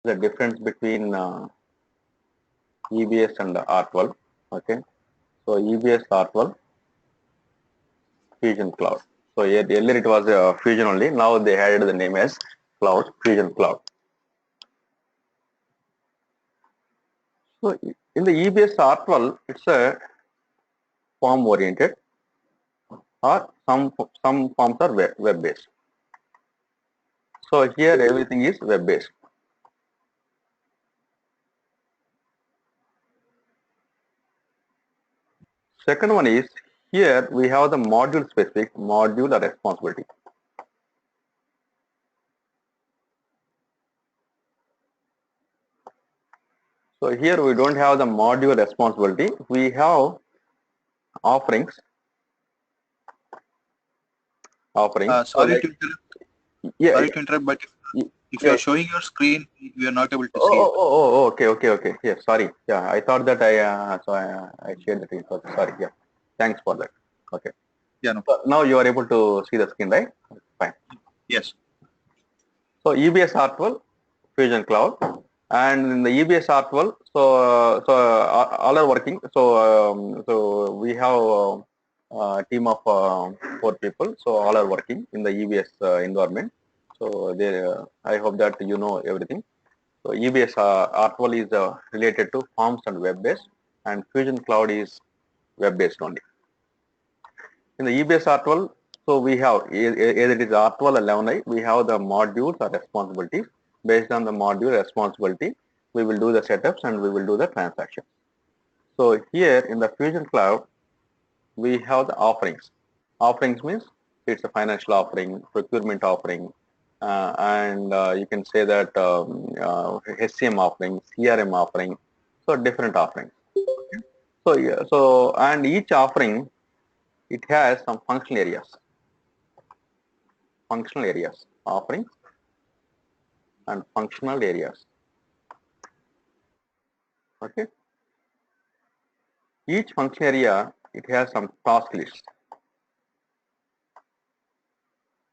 the difference between EBS and R12. Okay, so EBS R12 Fusion Cloud. So earlier it was Fusion only. Now they added the name as Cloud Fusion Cloud. So in the EBS R12, it's a form oriented, or some forms are web based. So here everything is web based. Second one is, here we have the module specific module or responsibility. So here we don't have the module responsibility. We have offerings. Sorry to interrupt. Yeah. Sorry to interrupt, but if you are showing your screen, we are not able to see it. Okay. Yeah, sorry. Yeah, I thought that I shared the screen. Sorry. Yeah, thanks for that. Okay. Yeah, no. So now you are able to see the screen, right? Fine. Yes. So EBS R12 Fusion Cloud, and in the EBS R12, all are working. So we have a team of 4 people. So all are working in the EBS environment. So I hope that you know everything. So EBS R12 is related to forms and web based, and Fusion Cloud is web based only. In the EBS R12, so we have either it is R12 or 11i, we have the modules or responsibilities. Based on the module responsibility, we will do the setups and we will do the transaction. So here in the Fusion Cloud, we have the offerings. Offerings means it's a financial offering, procurement offering, and you can say that SCM offering, CRM offering, so different offerings. So yeah, and each offering, it has some functional areas, offerings and functional areas. Okay, each function area, it has some task list,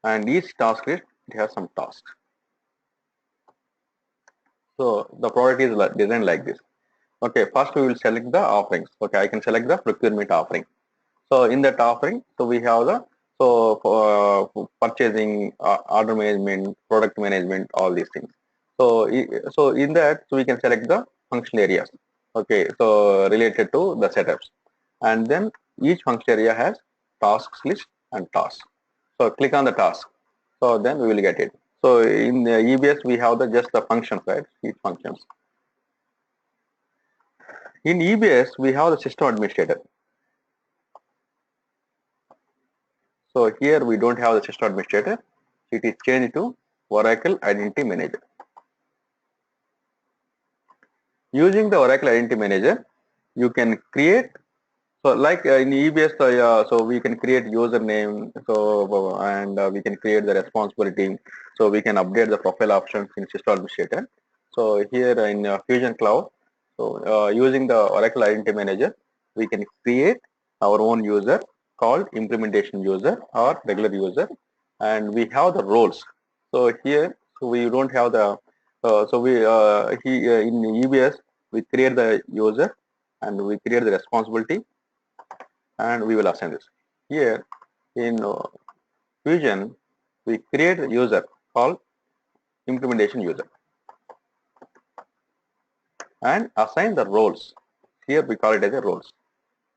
and each task list, it has some tasks. So the product is designed like this. Okay, first we will select the offerings. Okay, I can select the procurement offering. So in that offering, so we have the purchasing, order management, product management, all these things. So in that, so we can select the function areas. Okay, so related to the setups, and then each function area has tasks list and tasks. So click on the task. So then we will get it. So in the EBS, we have just the functions, right? Each functions. In EBS, we have the system administrator. So here we don't have the system administrator. It is changed to Oracle Identity Manager. Using the Oracle Identity Manager, you can create. So like in EBS, so we can create username. So and we can create the responsibility. So we can update the profile options in system administrator. So here in Fusion Cloud, so using the Oracle Identity Manager, we can create our own user called implementation user or regular user, and we have the roles. So here, so we don't have the. So we in EBS, we create the user and we create the responsibility, and we will assign this. Here in Fusion, we create a user called implementation user and assign the roles. Here we call it as a roles.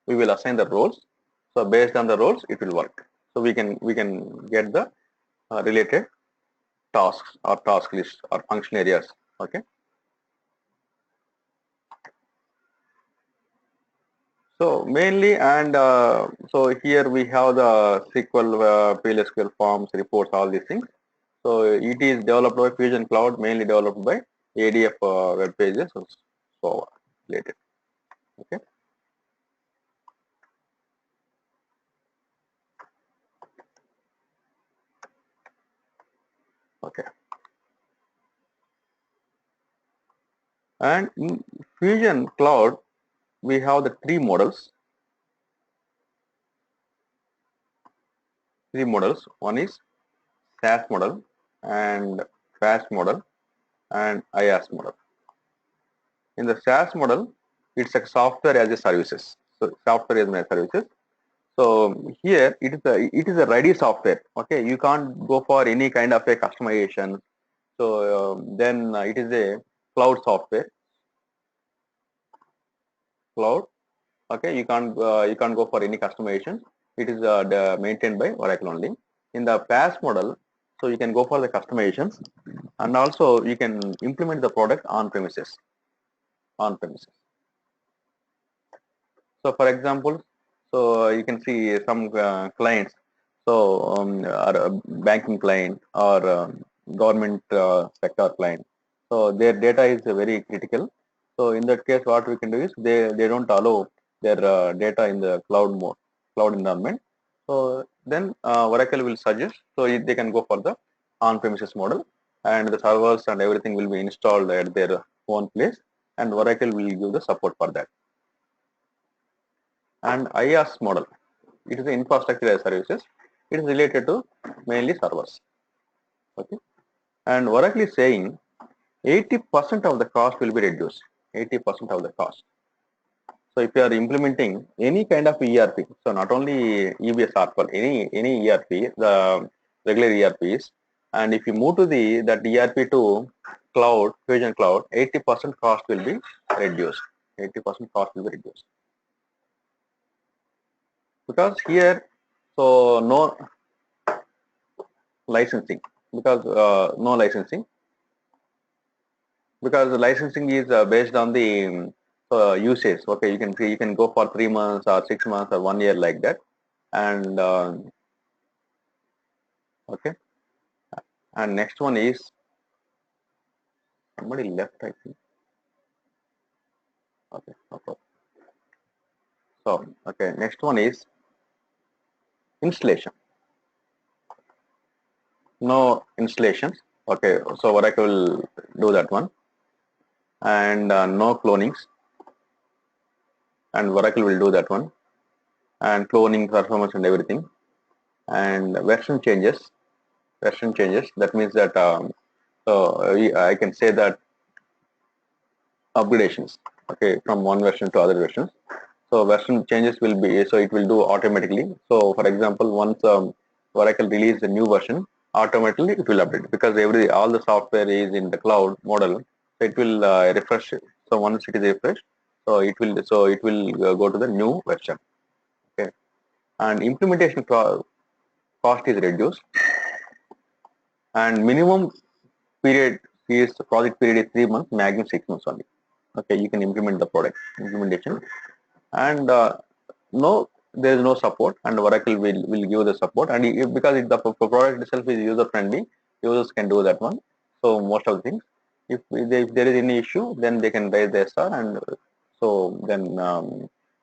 We will assign the roles. So based on the roles, it will work. So we can get the related tasks or task list or function areas. Okay. So mainly, and so here we have the SQL, PLSQL forms, reports, all these things. So it is developed by Fusion Cloud, mainly developed by ADF web pages, so related. Okay. Okay. And in Fusion Cloud, we have the three models. One is SaaS model and fast model, and IaaS model. In the SaaS model, it's a software as a services. So software as a services. So here it is a ready software. Okay, you can't go for any kind of a customization. So then it is a cloud software. Cloud. Okay, you can't go for any customization. It is maintained by Oracle only. In the PaaS model, so you can go for the customizations, and also you can implement the product on premises. On premises. So for example, so you can see some clients, so are a banking client or government sector client. So their data is very critical. So in that case, what we can do is they don't allow their data in the cloud environment. So then Oracle will suggest they can go for the on-premises model, and the servers and everything will be installed at their own place, and Oracle will give the support for that. And IaaS model, it is the infrastructure as services. It is related to mainly servers. Okay, and Oracle is saying 80% of the cost will be reduced. 80% of the cost. So if you are implementing any kind of ERP, so not only EBS or any ERP, the regular ERPs, and if you move to that ERP to cloud, Fusion Cloud, 80% cost will be reduced. 80% cost will be reduced. Because here, so no licensing, because no licensing, because the licensing is based on the usage. Okay, you can go for 3 months or 6 months or 1 year like that, and okay, and next one is somebody left, I think. Okay, okay. So okay, next one is installation. No installations. Okay, so Oracle will do that one, and no clonings, and Oracle will do that one, and cloning performance and everything, and version changes, that means that I can say that upgradations, okay, from one version to other versions. So version changes will be, so it will do automatically. So for example, once Oracle release a new version, automatically it will update, because all the software is in the cloud model, so it will refresh. So once it is refreshed, so it will go to the new version. Okay, and implementation cost is reduced, and minimum period project period is 3 months, maximum 6 months only. Okay, you can implement the product implementation, and no, there is no support, and Oracle will give the support, and because the product itself is user friendly, users can do that one. So most of the things, if there is any issue, then they can raise the SR, and so then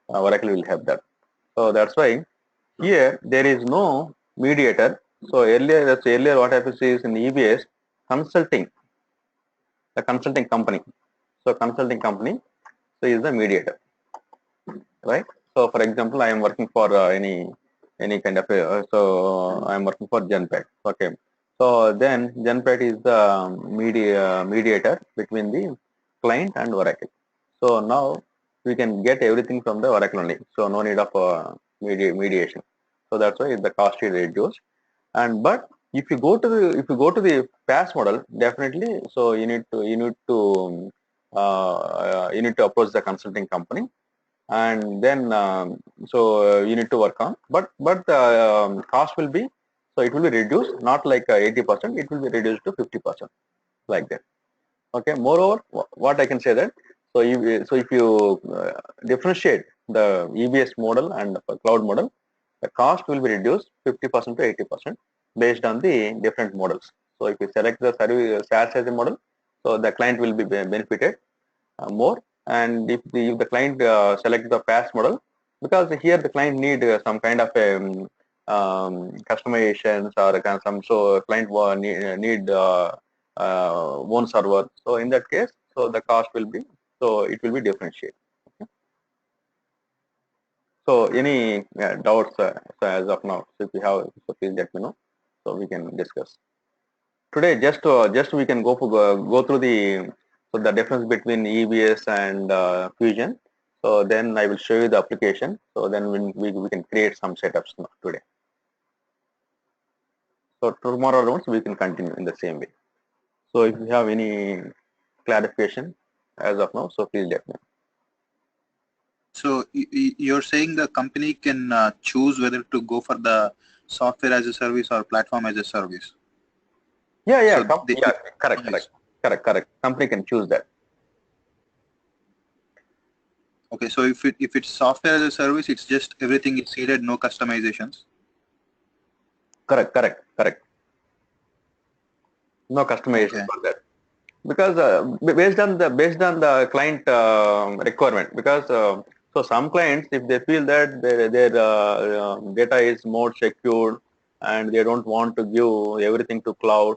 Oracle will have that. So that's why here there is no mediator. So earlier what happens is in EBS consulting, the consulting company. So consulting company, so is the mediator, right? So for example, I am working for any kind of I am working for Genpact. Okay. So then Genpact is the mediator between the client and Oracle. So now we can get everything from the Oracle only. So no need of mediation. So that's why the cost is reduced. And but if you go to the PaaS model, definitely, so you need to approach the consulting company, and then you need to work on, but the cost will be, so it will be reduced, not like 80%, it will be reduced to 50%, like that. Okay, moreover, what I can say that, so if you differentiate the EBS model and the cloud model, the cost will be reduced 50% to 80% based on the different models. So if you select the service SaaS as a model, so the client will be benefited more, and if the client select the PaaS model, because here the client need some kind of customizations or some, so client need one server. So in that case, so the cost will be, so it will be differentiated. Okay. So any doubts so as of now? So if you have, so please let me know, so we can discuss. today just we can go through the difference between EBS and Fusion. So then I will show you the application. So then we can create some setups today. So tomorrow onwards we can continue in the same way. So if you have any clarification as of now, so please let me know. So you're saying the company can choose whether to go for the software as a service or platform as a service. Yeah, So they correct. Company can choose that. Okay, so if it's software as a service, it's just everything is seeded, no customizations. Correct. No customization Okay. for that, because based on the client requirement. Because so some clients, if they feel that their data is more secured and they don't want to give everything to cloud.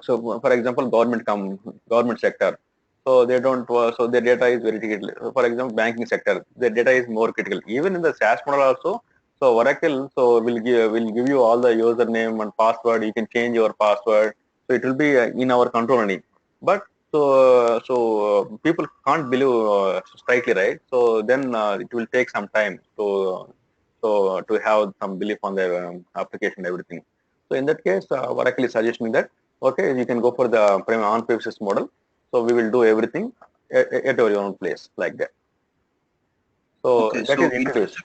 So for example, government sector, so they don't so their data is very critical. So for example, banking sector, their data is more critical. Even in the SaaS model also, so Oracle so will give you all the username and password. You can change your password, so it will be in our control only. But people can't believe strictly, right? So then it will take some time to have some belief on their application, everything. So in that case, Oracle is suggesting that okay, you can go for the on-premises model. So we will do everything at your own place, like that. So Okay, that is so introduced.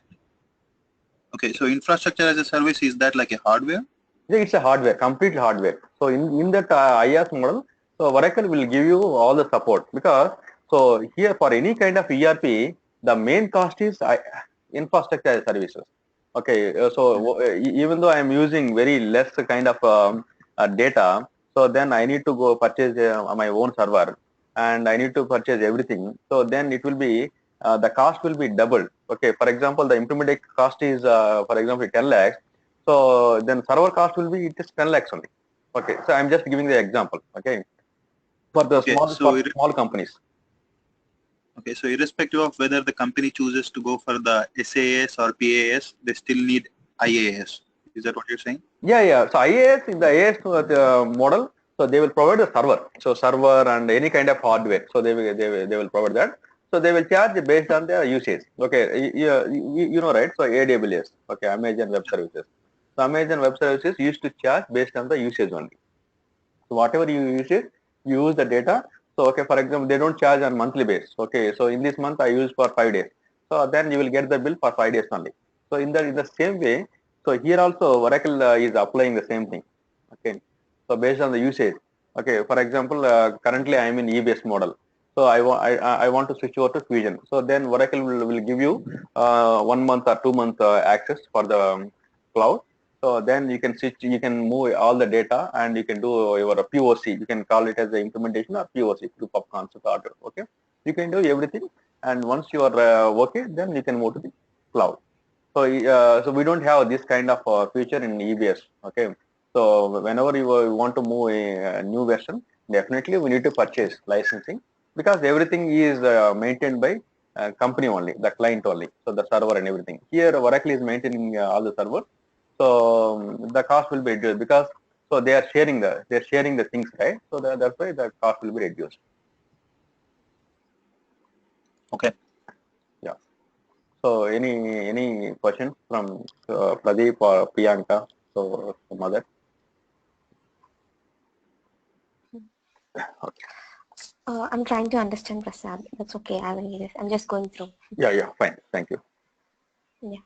infrastructure as a service, is that like a hardware? Yeah, it's a hardware, complete hardware. So in that IaaS model, so Oracle will give you all the support, because so here for any kind of ERP, the main cost is infrastructure as services. Okay, even though I am using very less kind of data, so then I need to go purchase my own server, and I need to purchase everything. So then it will be the cost will be doubled. Okay, for example, the implementation cost is for example 10 lakhs. So then server cost will be it is 10 lakhs only. Okay, so I'm just giving the example. Okay, for the Okay, small companies. okay, so irrespective of whether the company chooses to go for the SaaS or PaaS, they still need IaaS. Is that what you're saying? Yeah. So IaaS in the IaaS model, so they will provide the server. So server and any kind of hardware. So they will provide that. So they will charge based on their usage. Okay, you know, right? So AWS. Okay, Amazon Web Services. So Amazon Web Services used to charge based on the usage only. So whatever you use it, you use the data. So okay, for example, they don't charge on monthly basis. Okay, so in this month I use for 5 days. So then you will get the bill for 5 days only. So in the same way, so here also Oracle is applying the same thing. Okay, so based on the usage. Okay, for example, currently I am in EBS model. So I want to switch over to Fusion. So then Oracle will give you 1 month or 2 month access for the cloud. So then you can switch, you can move all the data, and you can do your POC. You can call it as the implementation or POC, proof of concept order. Okay, you can do everything, and once you are okay, then you can move to the cloud. So so we don't have this kind of feature in EBS. Okay, so whenever you want to move a new version, definitely we need to purchase licensing, because everything is maintained by company only, the client only. So the server and everything. Here Oracle is maintaining all the servers. So the cost will be reduced, because so they're sharing the things, right? So that's why the cost will be reduced. Okay. Yeah. So any questions from Pradeep or Priyanka? So some other. Okay. I'm trying to understand, Prasad. That's okay. I will read it. I'm just going through. Yeah. Fine. Thank you. Yeah.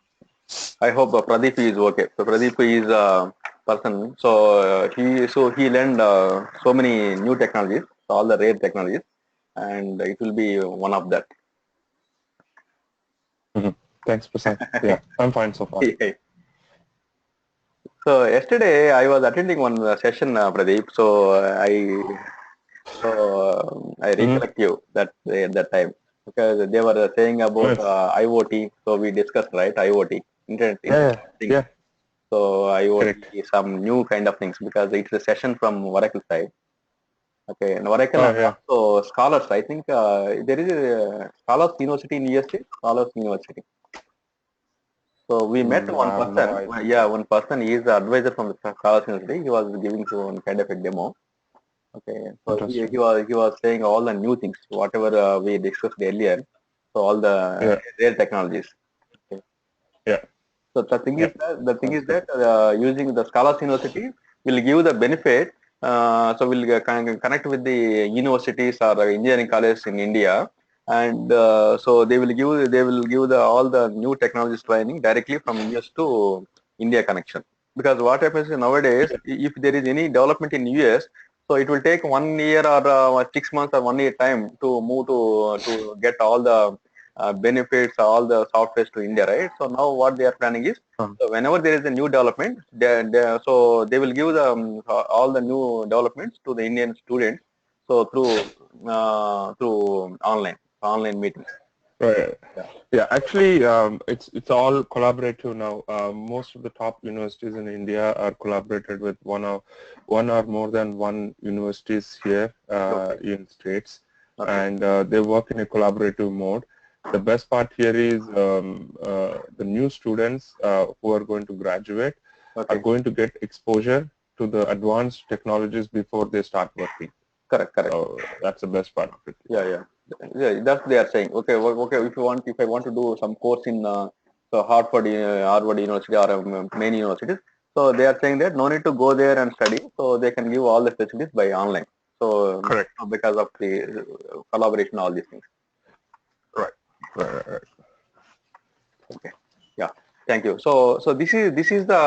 I hope Pradeep is okay. So Pradeep is a person. So he learned so many new technologies, so all the rare technologies, and it will be one of that. Thanks, Prasad. Yeah, I'm fine so far. So yesterday I was attending one session, Pradeep. So I recollect you at that time, because they were saying about Nice. IoT. So we discussed, right, IoT, Internet Yeah, things. yeah, So IoT, correct. some new kind of things, because it's a session from Oracle side. Okay, and Oracle Oh, and yeah. also scholars. I think there is a scholars university in USA. Scholars University. So we met one I have no person. idea. Yeah, one person. He is the advisor from the Scholars University. He was giving to one kind of a demo. Okay, so Interesting. he was saying all the new things, whatever we discussed earlier. So all the Yeah, rare technologies. Okay. yeah, So yeah. the thing That's is good. that using the Scholars University will give the benefit. So we'll connect with the universities or engineering colleges in India, and so they will give the all the new technologies training directly from US to India connection. Because what happens is nowadays, if there is any development in US, so it will take 1 year or 6 months or 1 year time to move to get all the benefits all the softwares to India, right? So now what they are planning is, Um, so whenever there is a new development, so they will give the all the new developments to the Indian students. So through online meetings. right. Yeah. Yeah, actually, it's all collaborative now. Most of the top universities in India are collaborated with one or more than one universities here Okay. in states, Okay. and they work in a collaborative mode. The best part here is the new students who are going to graduate are Okay. going to get exposure to the advanced technologies before they start working. Correct. Correct. So that's the best part of it. Yeah. Yeah. Yeah. That's they are saying. Okay. Okay. If I want to do some course in so Harvard University or many universities, so they are saying that no need to go there and study. So they can give all the facilities by online. So Correct. because of the collaboration, all these things. Right. Right. Okay. Yeah. Thank you. So this is the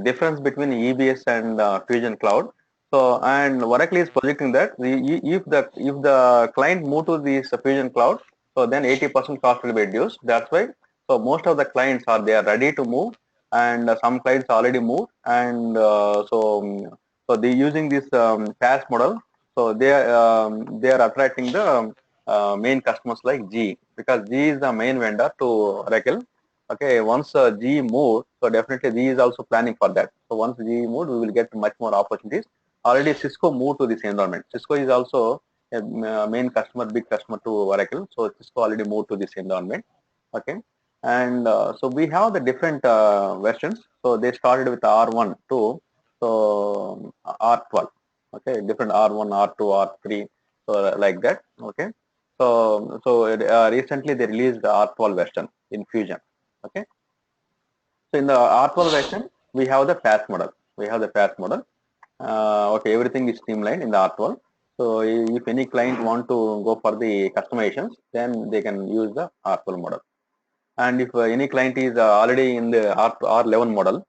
difference between EBS and Fusion Cloud. So and Oracle is projecting that if the client move to this Fusion Cloud, so then 80% cost will be reduced. That's why. So most of the clients are they are ready to move, and some clients already moved, and so they using this PaaS model. So they are attracting the main customers like GE, because GE is the main vendor to Oracle. Okay, once GE moved, so definitely GE is also planning for that. So once GE moved, we will get much more opportunities. Already Cisco moved to this environment. Cisco is also a main customer, big customer to Oracle. So Cisco already moved to this environment. Okay, and so we have the different versions. So they started with R1 to so R12. Okay, different R1, R2, R3, so like that. Okay, so recently they released the R12 version in Fusion. Okay. So in the R12 version, we have the path model. We have the path model. Okay, everything is streamlined in the R12. So if any client want to go for the customizations, then they can use the R12 model. And if any client is already in the R11 model,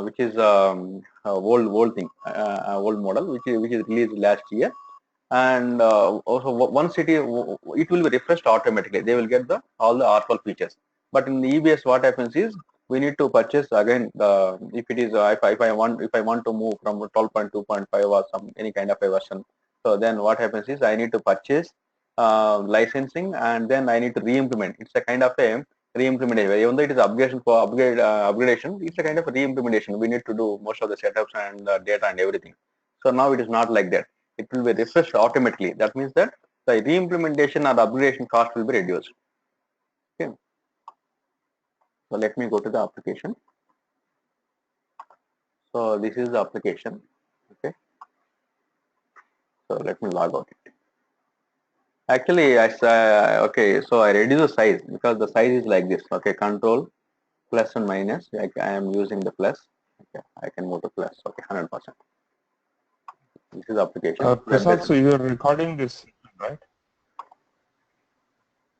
which is old thing, old model, which is released last year, and also once it will be refreshed automatically. They will get the all the R12 features. But in the EBS, what happens is we need to purchase again the if it is if I want to move from 12.2.5 or some any kind of a version. So then what happens is I need to purchase licensing, and then I need to re-implement. It's a kind of a re-implementation. Even though it is upgradation, it's a kind of a re-implementation. We need to do most of the setups and data and everything. So now it is not like that. It will be refreshed automatically. That means that the re-implementation or upgradation cost will be reduced. Okay. So let me go to the application. So this is the application. Okay. So let me log out it. Actually, okay. So I reduce the size because the size is like this. Okay. Control plus and minus. I am using the plus. Okay. I can move to plus. Okay. 100%. This is the application. Prasad, so you're recording this, right?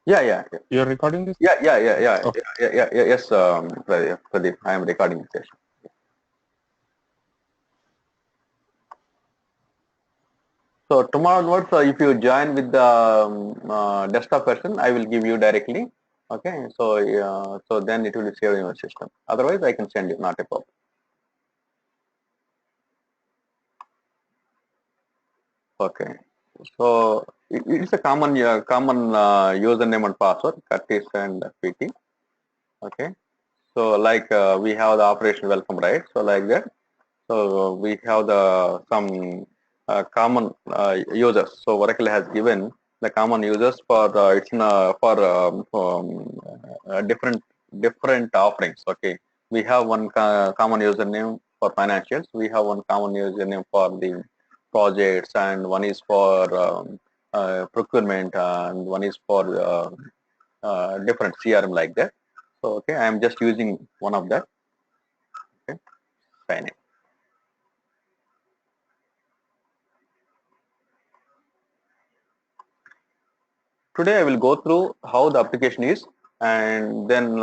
Yeah. You're recording this? Okay. Yes, Pradeep, I am recording the session. So tomorrow onwards, if you join with the desktop version, I will give you directly. Okay, so then it will be saved in your system. Otherwise, I can send you, not a problem. Okay, so it's a common username and password, Curtis and PT. Okay, so like we have the operation welcome, right? So like that. So we have the some common users. So Oracle has given the common users for it's for different different offerings. Okay, we have one common username for financials. We have one common username for the projects, and one is for procurement, and one is for different CRM like that. So okay, I am just using one of that. Okay, sign in. Today I will go through how the application is, and then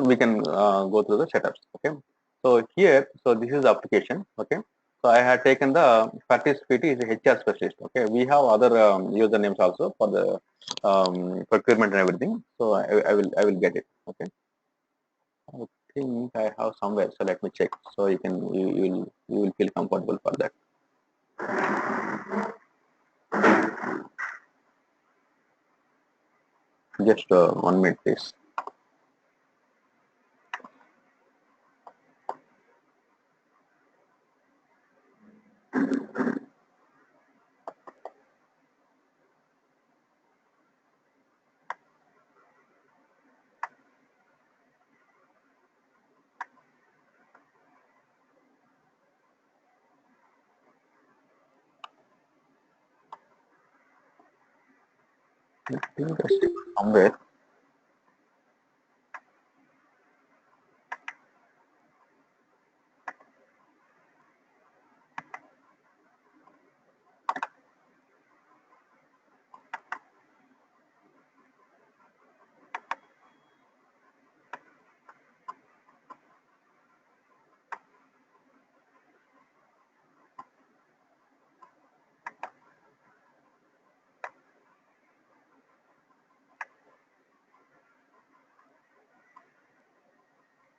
we can go through the setups. Okay, so here, so this is the application. Okay, so I had taken the participant is HR specialist. Okay, we have other usernames also for the procurement and everything. So I will get it. Okay, I think I have somewhere. So let me check. So you will feel comfortable for that. Just 1 minute, please. I think that's somewhere.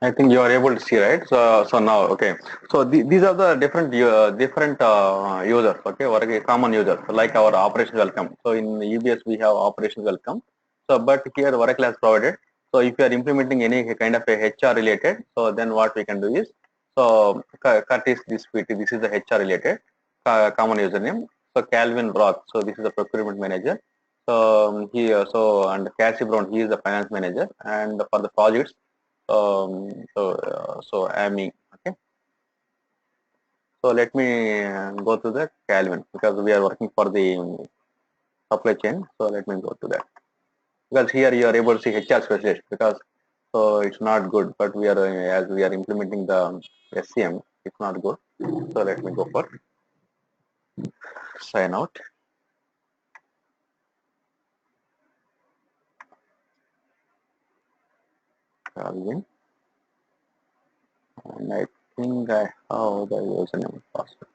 I think you are able to see, right? So now, okay. So these are the different users, okay, or common users, like our operations welcome. So in EBS we have operations welcome. So but here Oracle has provided. So if you are implementing any kind of a HR related, so then what we can do is, so cut is this PT. This is the HR related common username. So Calvin Roth. So this is the procurement manager. So and Cassie Brown. He is the finance manager. And for the projects. So Amy, okay. So let me go to the Calvin, because we are working for the supply chain. So let me go to that, because here you are able to see HR specialist, because so it's not good, but we are as we are implementing the SCM, it's not good. So let me go for sign out. Calvin, and I think I have the username and password.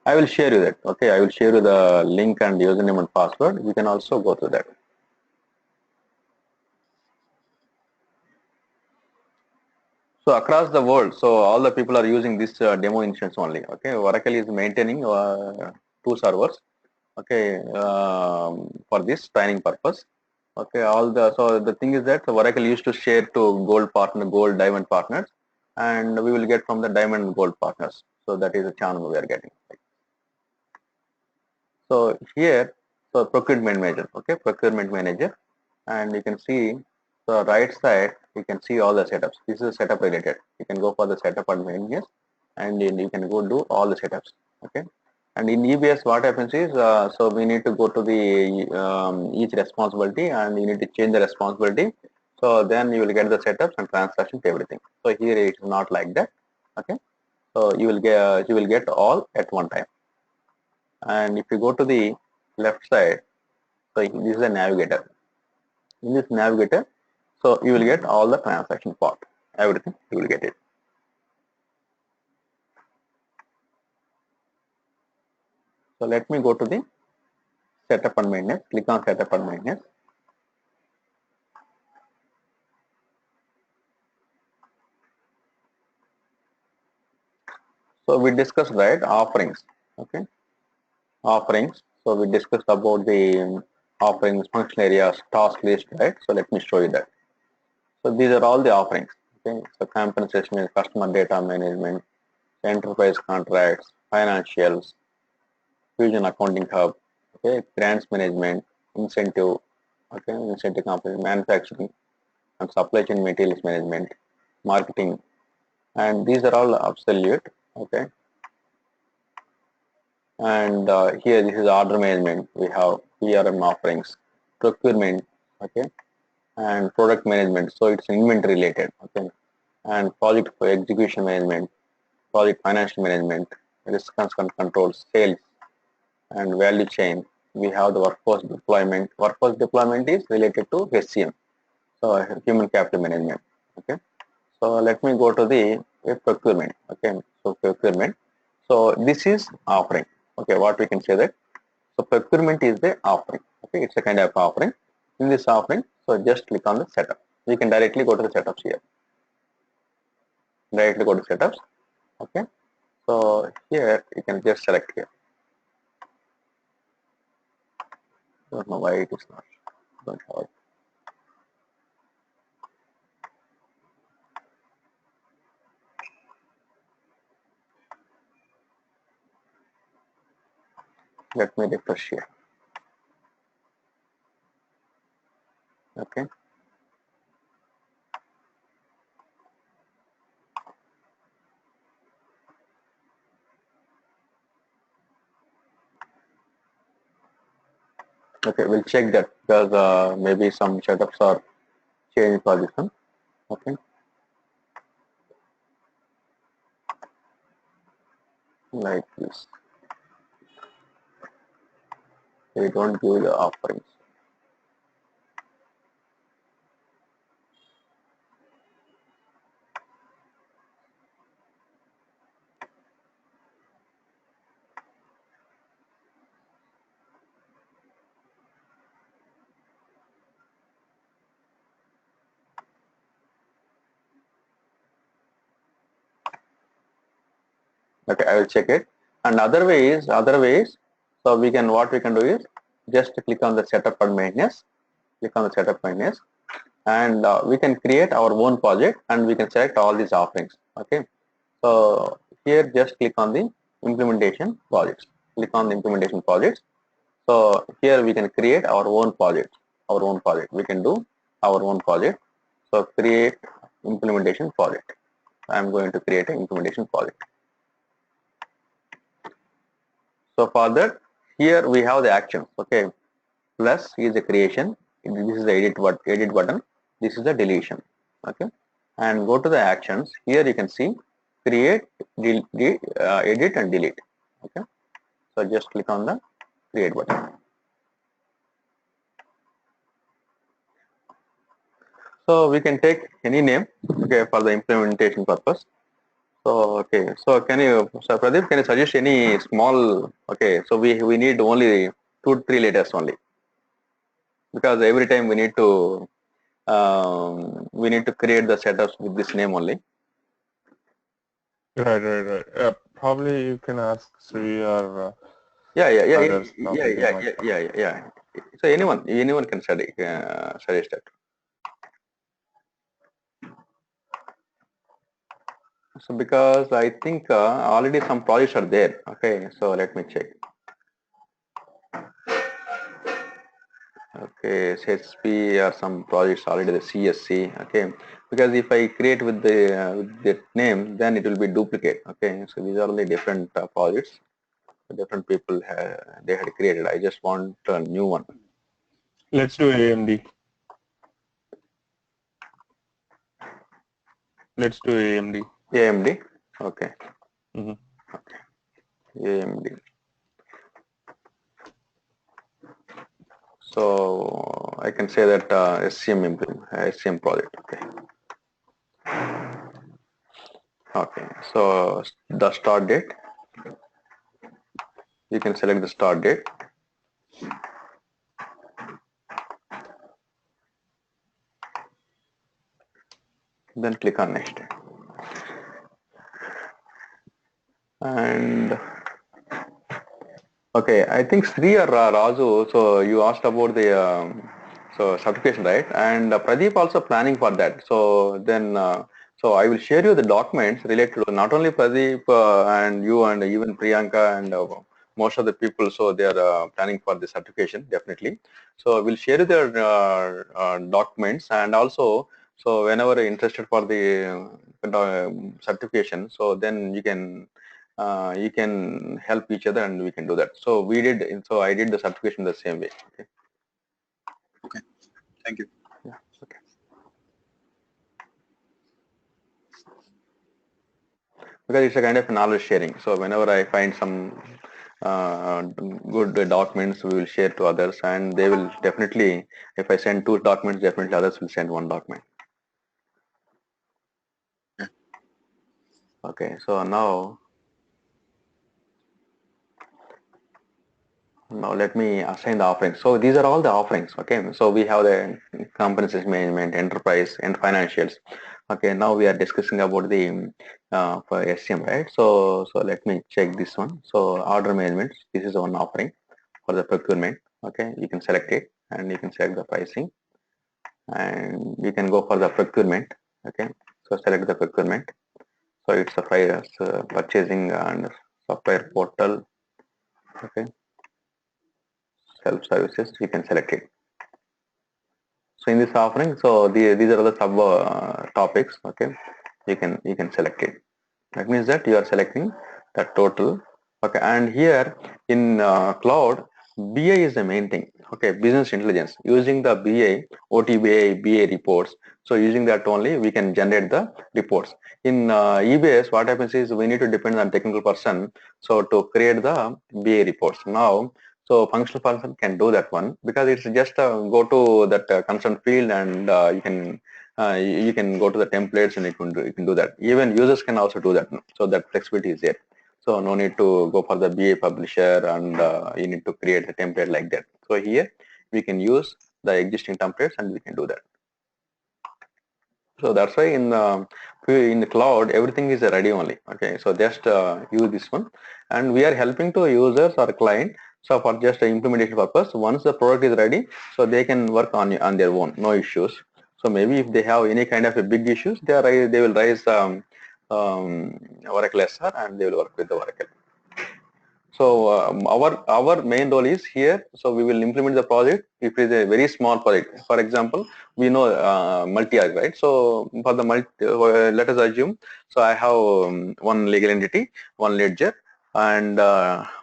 I will share you that. Okay, I will share you the link and username and password. You can also go to that. So across the world, so all the people are using this demo instance only. Okay, Oracle is maintaining 2 servers. Okay, for this training purpose. Okay, so the thing is that Oracle used to share to gold partner, gold diamond partners, and we will get from the diamond and gold partners. So that is the channel we are getting. So here, so procurement manager. Okay, procurement manager, and you can see the right side, you can see all the setups. This is setup related. You can go for the setup and maintenance, and then you can go do all the setups. Okay, and in EBS what happens is, so we need to go to the each responsibility, and you need to change the responsibility. So then you will get the setups and transaction to everything. So here it is not like that. Okay, so you will get all at one time. And if you go to the left side, so this is a navigator. In this navigator, so you will get all the transaction part, everything you will get it. So let me go to the setup and maintenance, click on setup and maintenance. So we discussed, right, offerings. Okay, offerings. So we discussed about the offerings, function areas, task list, right? So let me show you that. So these are all the offerings. Okay, so compensation, customer data management, enterprise contracts, financials, Fusion Accounting Hub, okay, grants management, incentive, okay, instant technology, manufacturing and supply chain materials management, marketing, and these are all absolute, okay. And here this is order management, we have PRM offerings, procurement, okay, and product management, so it's inventory related, okay, and project execution management, project financial management, risk and control, sales, and value chain. We have the workforce deployment. Workforce deployment is related to HCM, so human capital management, okay. So let me go to the procurement, okay. So procurement, so this is offering, okay, what we can say that, so procurement is the offering, okay, it's a kind of offering. In this offering, so just click on the setup. We can directly go to the setups here, directly go to setups, okay. So here you can just select here. Don't know why it is not, don't have it. Let me refresh here, okay. Okay, we'll check that because maybe some setups are changed for this one, okay. Like this, we don't give the offerings. Okay, I will check it. And other ways, so we can, what we can do is just click on the setup and maintenance, click on the setup maintenance, and we can create our own project and we can select all these offerings, okay. So here just click on the implementation projects, click on the implementation projects. So here we can create our own project, we can do our own project. So create implementation project. I am going to create an implementation project. So for that, here we have the actions, okay. Plus is the creation, this is the edit button, this is the deletion, okay. And go to the actions. Here you can see create, edit and delete, okay. So just click on the create button. So we can take any name, okay, for the implementation purpose. So okay, so Pradeep, can you suggest any small, okay, so we need only 2-3 letters only, because every time we need to create the setups with this name only. Right. Probably you can ask Sri or Yeah. others. Yeah. So anyone can suggest that. So because I think already some projects are there. Okay, so let me check. Okay, CSP or some projects already the CSC. Okay, because if I create with that name, then it will be duplicate. Okay, so these are the different projects. Different people they had created. I just want a new one. Let's do AMD. Let's do AMD. AMD. Okay. Mm-hmm. Okay. AMD. So I can say that SCM project. Okay. Okay. So the start date. You can select the start date. Then click on next. And okay, I think Sri or Raju, so you asked about the so certification, right? And Pradeep also planning for that. So then, so I will share you the documents related to not only Pradeep and you and even Priyanka and most of the people, so they are planning for the certification definitely. So we'll share their documents, and also so whenever you're interested for the certification, so then you can help each other and we can do that. So we did, so I did the certification the same way. Okay. Okay. Thank you. Yeah. Okay. Because it's a kind of knowledge sharing. So whenever I find some good documents, we will share to others, and they will definitely, if I send 2 documents, definitely others will send 1 document. Yeah. Okay, so now let me assign the offerings. So these are all the offerings. Okay, so we have the competencies management, enterprise, and financials. Okay, now we are discussing about the for SCM, right? So let me check this one. So order management, this is one offering for the procurement. Okay, you can select it and you can select the pricing, and you can go for the procurement. Okay, so select the procurement. So it's a purchasing and software portal. Okay, self services, you can select it. So in this offering, so these are the sub topics. Okay, you can select it. That means that you are selecting the total. Okay, and here in cloud, BI is the main thing. Okay, business intelligence, using the BI, OTBA, reports. So using that only we can generate the reports. In EBS, what happens is we need to depend on technical person. So to create the BA reports now. So functional person can do that one, because it's just go to that concerned field, and you can go to the templates and you can do that. Even users can also do that. So that flexibility is there. So no need to go for the BA publisher, and you need to create the template like that. So here we can use the existing templates and we can do that. So that's why in the cloud everything is ready only. Okay, so just use this one, and we are helping to users or client. So for just implementation purpose, once the product is ready, so they can work on their own, no issues. So maybe if they have any kind of a big issues, they will raise Oracle SR and they will work with the Oracle. So our main role is here. So we will implement the project if it is a very small project. For example, we know multi-arc, right? So for the let us assume. So I have one legal entity, one ledger, and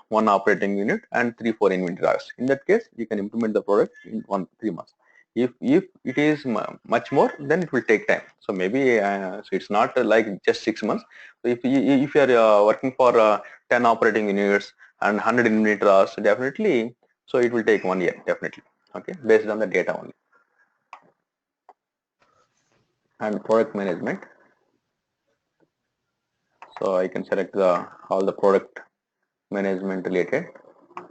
one operating unit, and 3-4 inventory arcs. In that case, you can implement the product in 3 months. If it is much more, then it will take time. So maybe so it's not like just 6 months. So if you are working for 10 operating units and 100 inventory hours, definitely, so it will take 1 year, definitely. Okay, based on the data only. And product management, so I can select all the product management related. I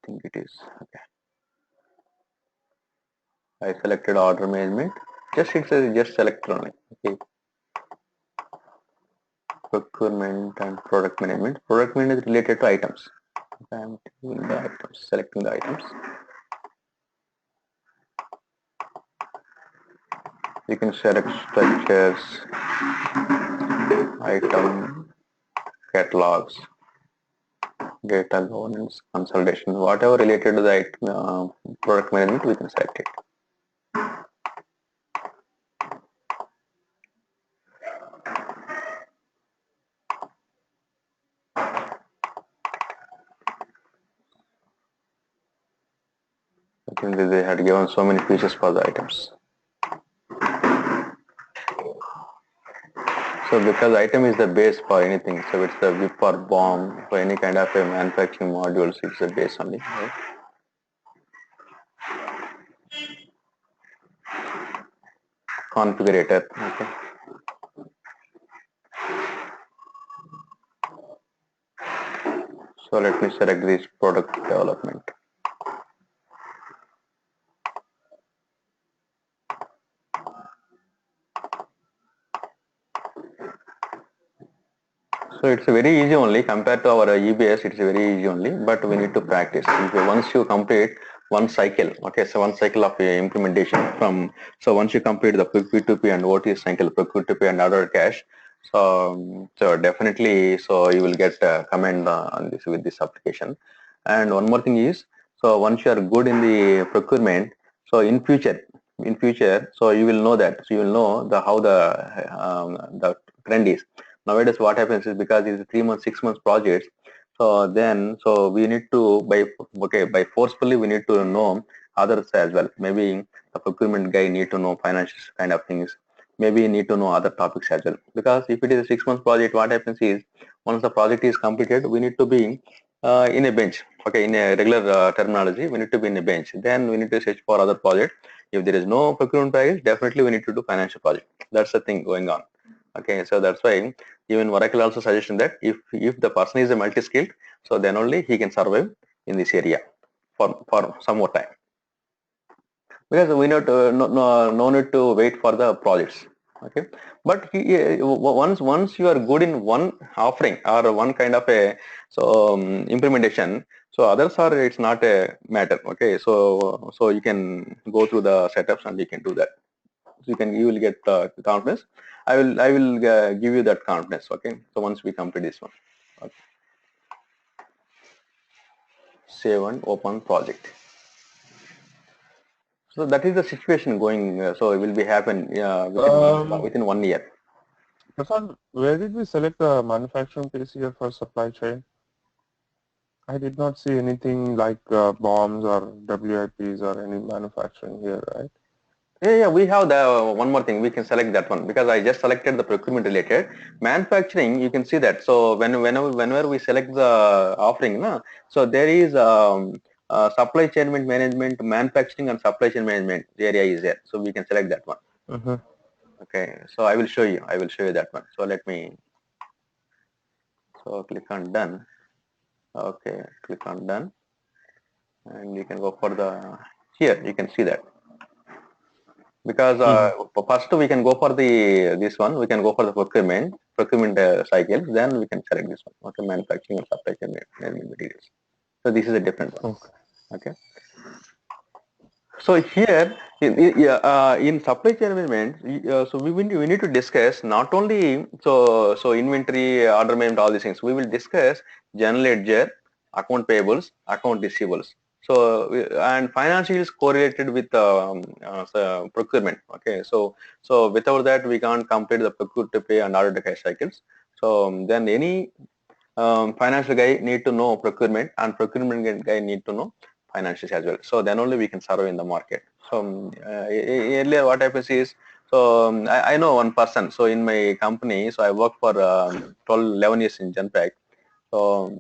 think it is okay. I selected order management. It says just select only. Okay. Procurement and product management. Product management is related to items. Okay, I'm taking the items, selecting the items. You can select structures, item, catalogs, data governance, consolidation, whatever related to the product management, we can select it. I think that they had given so many features for the items. So because item is the base for anything, so it's the whip or bomb for any kind of a manufacturing modules, it's the base only, right? Configurator, okay. So let me select this product development. So it's very easy only compared to our EBS. It's very easy only, but we need to practice. Once you complete one cycle, okay, so one cycle of implementation from, so once you complete the P2P and OT cycle, P2P and order cash, So definitely, so you will get comment on this with this application. And one more thing is, so once you are good in the procurement, so in future, so you will know that, so you will know the how the trend is. Nowadays, what happens is because it's 3 months, 6 months projects, so then so we need to by forcefully we need to know others as well. Maybe the procurement guy need to know financial kind of things, maybe you need to know other topics as well, because if it is a 6 month project, what happens is once the project is completed, we need to be in a bench. Okay, in a regular terminology, we need to be in a bench, then we need to search for other project. If there is no procurement package, definitely we need to do financial project. That's the thing going on. Okay, so that's why even Oracle also suggestion that if the person is a multi-skilled, so then only he can survive in this area for some more time, because we not no need to wait for the projects. Okay, but once you are good in one offering or one kind of a implementation, so others are, it's not a matter. Okay, so you can go through the setups and you can do that. So you will get confidence. I will give you that confidence. Okay, so once we complete this one. Okay. Save and open project. So that is the situation going. So it will be happen within 1 year. Prashant, where did we select the manufacturing piece here for supply chain? I did not see anything like bombs or WIPs or any manufacturing here, right? Yeah, we have the one more thing. We can select that one because I just selected the procurement related. Manufacturing, you can see that. So whenever we select the offering, na, so there is supply chain management, manufacturing and supply chain management. The area is there, so we can select that one. Mm-hmm. Okay, so I will show you. I will show you that one. So let me. So click on done. Okay, click on done, and you can go for the here. You can see that. Because first we can go for the this one, we can go for the procurement cycles, then we can select this one. Okay, manufacturing and supply chain management materials. So this is a different one. Okay. Okay, so here in supply chain management, so we need to discuss not only so inventory, order management, all these things. We will discuss general ledger, account payables, account receivables. So and financial is correlated with so procurement. Okay, so without that we can't complete the procure to pay and order to cash cycles. So then any financial guy need to know procurement, and procurement guy need to know financials as well. So then only we can survive in the market. So earlier what happens is, so I know one person. So in my company, so I worked for 12, 11 years in Genpact. So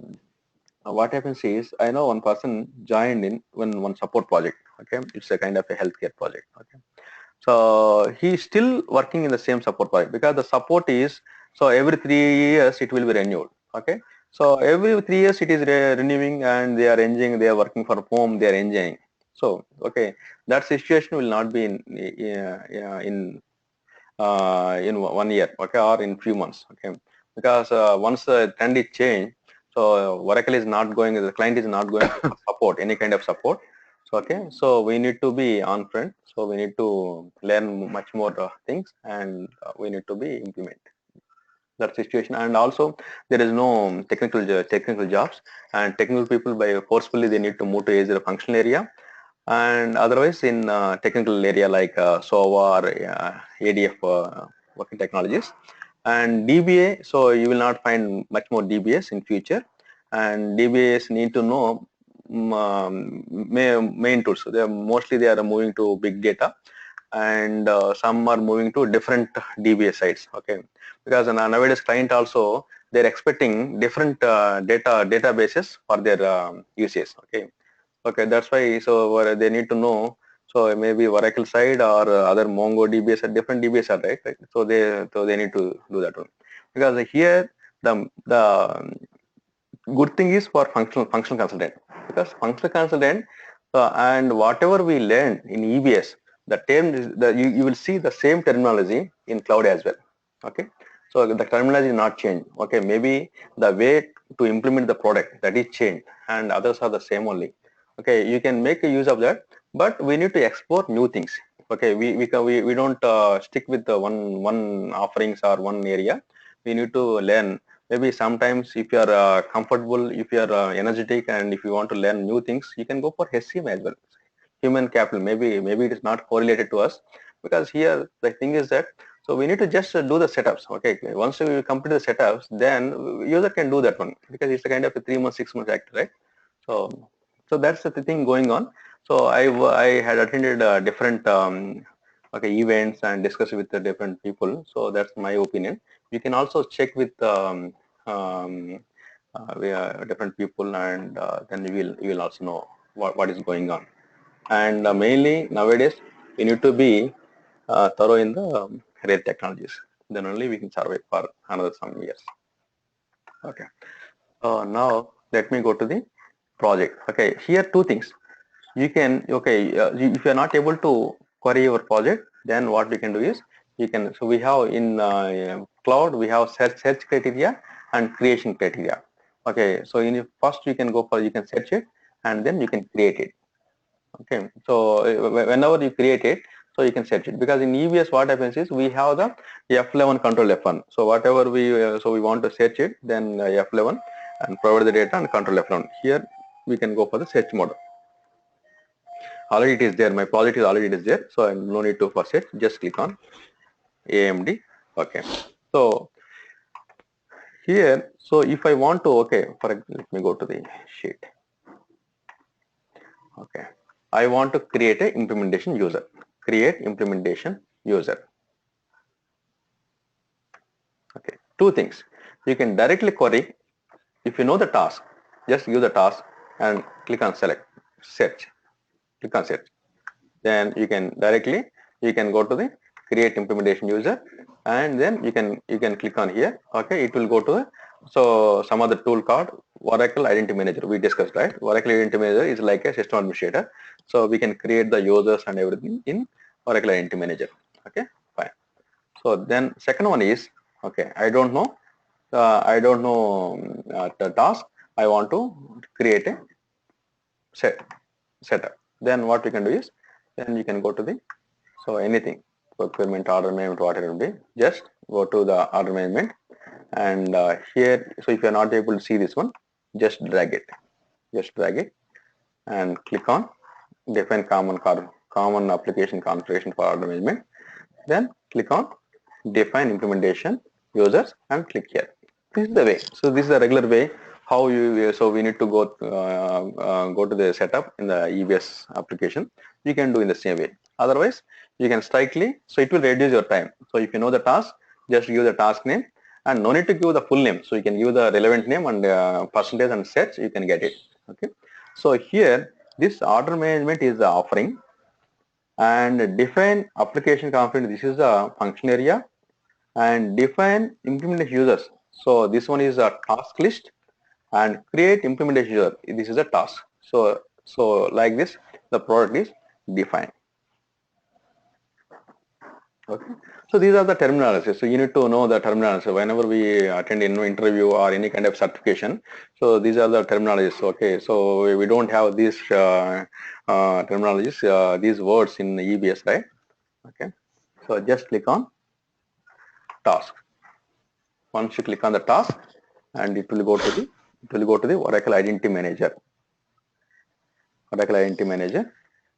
what happens is, I know one person joined in one support project. Okay, it's a kind of a healthcare project. Okay, so he's still working in the same support project because the support is, so every 3 years it will be renewed. Okay, so every 3 years it is renewing, and they are enjoying, they are working from home, they are enjoying. So okay, that situation will not be in 1 year. Okay, or in few months. Okay, because once the trend is changed, so Oracle is not going, the client is not going to support any kind of support. So okay, so we need to be on front. So we need to learn much more things, and we need to be implement that situation. And also there is no technical jobs, and technical people by forcefully they need to move to either a functional area, and otherwise in technical area like SOVA or ADF working technologies. And DBA, so you will not find much more DBAs in future, and DBAs need to know main tools. They are moving to big data, and some are moving to different DBA sites. Okay, because nowadays client also, they're expecting different databases for their usage. Okay, that's why, so they need to know, so maybe Oracle side or other Mongo DBS are different DBS are right. So they need to do that one, because here the good thing is for functional consultant, because functional consultant and whatever we learn in EBS, the term is you will see the same terminology in cloud as well. Okay, so the terminology is not changed. Okay, maybe the way to implement the product, that is changed, and others are the same only. Okay, you can make a use of that, but we need to explore new things. Okay, we don't stick with the one offerings or one area. we need to learn. Maybe sometimes if you are comfortable, if you are energetic, and if you want to learn new things, you can go for HCM as well. Human capital. Maybe it is not correlated to us, because here the thing is that, so we need to just do the setups. Okay, once we complete the setups, then user can do that one, because it's a kind of a 3 months, 6 months act, right? So that's the thing going on. So I had attended different events and discussed with the different people. So that's my opinion. You can also check with different people, and then you will also know what is going on. And mainly nowadays we need to be thorough in the rare technologies. Then only we can survive for another some years. Okay. Now let me go to the project. Okay, here two things. You can, if you are not able to query your project, then what we can do is, you can, so we have in cloud, we have search criteria and creation criteria. Okay, so in first you can go for, you can search it, and then you can create it. Okay, so whenever you create it, so you can search it, because in EBS what happens is, we have the F11 control F1. So whatever we so we want to search it, then F11 and provide the data and control F1. Here we can go for the search mode. Already it is there, my project is already there, so I no need to for search. Just click on AMD. Okay, so here, so if I want to, okay, let me go to the sheet. Okay, I want to create a implementation user. Create implementation user. Okay, two things. You can directly query. If you know the task, just give the task and click on select, search. Click on search. Then you can directly, you can go to the create implementation user, and then you can click on here. Okay, it will go to the, so some other tool called Oracle Identity Manager. We discussed, right? Oracle Identity Manager is like a system administrator, so we can create the users and everything in Oracle Identity Manager. Okay, fine. So then second one is, okay, I don't know the task. I want to create a setup. Then what we can do is, then you can go to the, so anything, procurement, order management, whatever it will be, just go to the order management, and here, so if you are not able to see this one, just drag it, and click on define common application configuration for order management. Then click on define implementation users and click here. This is the way. So this is the regular way how you, so we need to go to the setup in the EBS application. You can do in the same way. Otherwise, you can strictly, so it will reduce your time. So if you know the task, just give the task name, and no need to give the full name. So you can give the relevant name and percentage and search, you can get it. Okay. So here, this order management is the offering, and define application component, this is the function area, and define implementation users. So this one is a task list, and create implementation user, this is a task. So like this, the product is defined. Okay, so these are the terminologies. So you need to know the terminology whenever we attend an interview or any kind of certification. So these are the terminologies. Okay, so we don't have these terminologies, these words in EBS, right? Okay, so just click on task. Once you click on the task, and it will go to the Oracle Identity Manager. Oracle Identity Manager.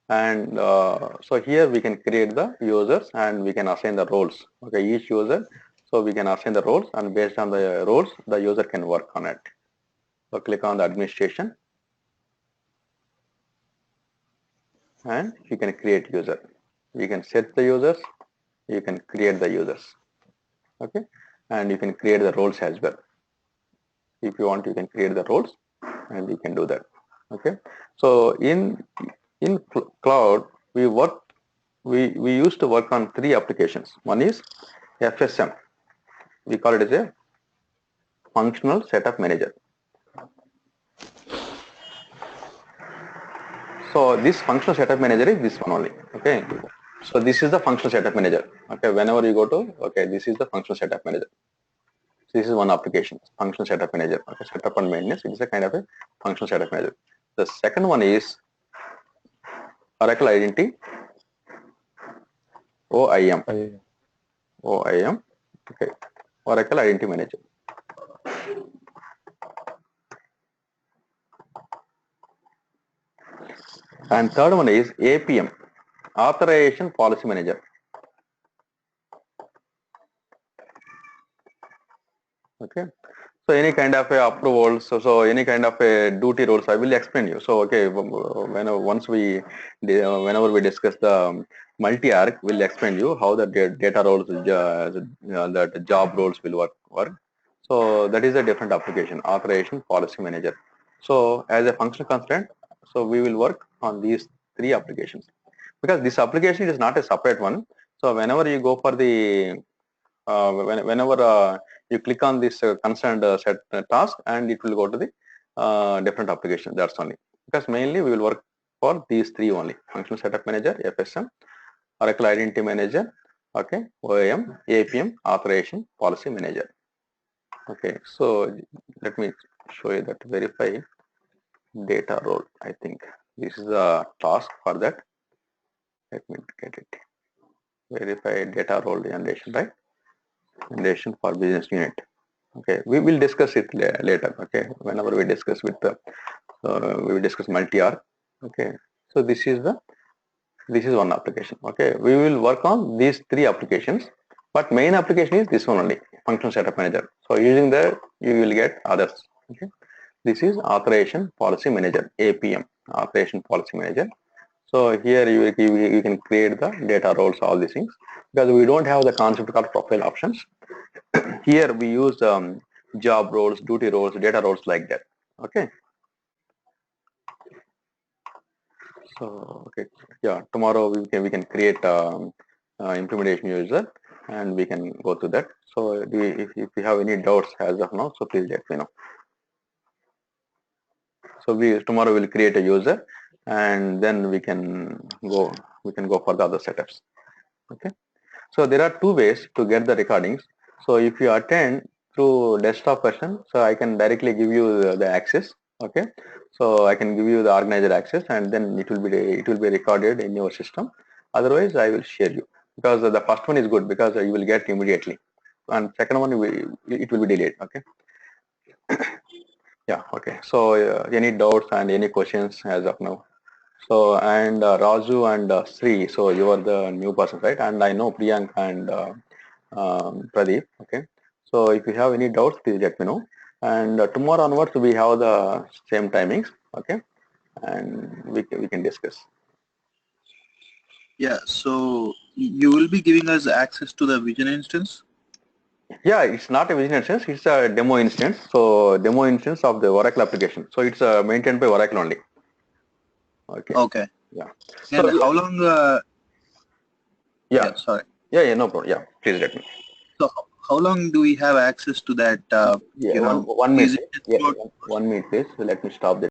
And so here we can create the users, and we can assign the roles. Okay, each user, so we can assign the roles, and based on the roles, the user can work on it. So click on the administration, and you can create user. You can set the users, you can create the users. Okay, and you can create the roles as well. If you want, you can create the roles, and you can do that. Okay, so in cloud, we used to work on 3 applications. One is FSM. We call it as a functional setup manager. So this functional setup manager is this one only. Okay, so this is the functional setup manager. Okay, whenever you go to, okay, this is the functional setup manager. So this is one application, functional setup manager. Okay, setup and maintenance, it is a kind of a functional setup manager. The second one is Oracle Identity, OIM. OIM. Okay. Oracle Identity Manager. And third one is APM, Authorization Policy Manager. Okay. So any kind of a approval, so any kind of a duty rules, I will explain you. So okay, whenever we discuss the multi-arc, we'll explain you how the data roles, that job roles will work. So that is a different application, Authorization Policy Manager. So as a functional constraint, so we will work on these three applications, because this application is not a separate one. So whenever you go for the whenever you click on this concerned set task, and it will go to the different application. That's only because mainly we will work for these three only: functional setup manager, FSM, Oracle Identity Manager, okay, OAM, APM, Authorization Policy Manager. Okay, so let me show you that verify data role. I think this is the task for that. Let me get it. Verify data role generation, right? Generation for business unit. Okay, we will discuss it later. Okay, whenever we discuss with the we will discuss multi-arc. Okay, so this is one application. Okay, we will work on these three applications, but main application is this one only, functional setup manager. So using that you will get others. Okay, this is Authorization Policy Manager, APM, Authorization Policy Manager. So here you can create the data roles, all these things, because we don't have the concept called profile options. Here we use job roles, duty roles, data roles, like that. Okay. So okay, yeah. Tomorrow we can create implementation user, and we can go to that. So if you have any doubts as of now, so please let me know. So tomorrow we'll create a user, and then we can go for the other setups. Okay. So there are two ways to get the recordings. So if you attend through desktop version, so I can directly give you the access. Okay, so I can give you the organizer access, and then it will be recorded in your system. Otherwise, I will share you, because the first one is good because you will get immediately, and second one it will be delayed. Okay. Yeah. Okay. So any doubts and any questions as of now? So and Raju and Sri, so you are the new person, right? And I know Priyank and Pradeep. Okay. So if you have any doubts, please let me know. And tomorrow onwards we have the same timings. Okay, and we can discuss. Yeah. So you will be giving us access to the Vision instance. Yeah, it's not a Vision instance. It's a demo instance. So demo instance of the Oracle application. So it's maintained by Oracle only. Okay. Okay. Yeah. And So how long? yeah. Sorry. Yeah. No problem. Yeah. Please let me. So how long do we have access to that? Yeah. One minute. Is it Yeah. about 1 minute, please. Let me stop the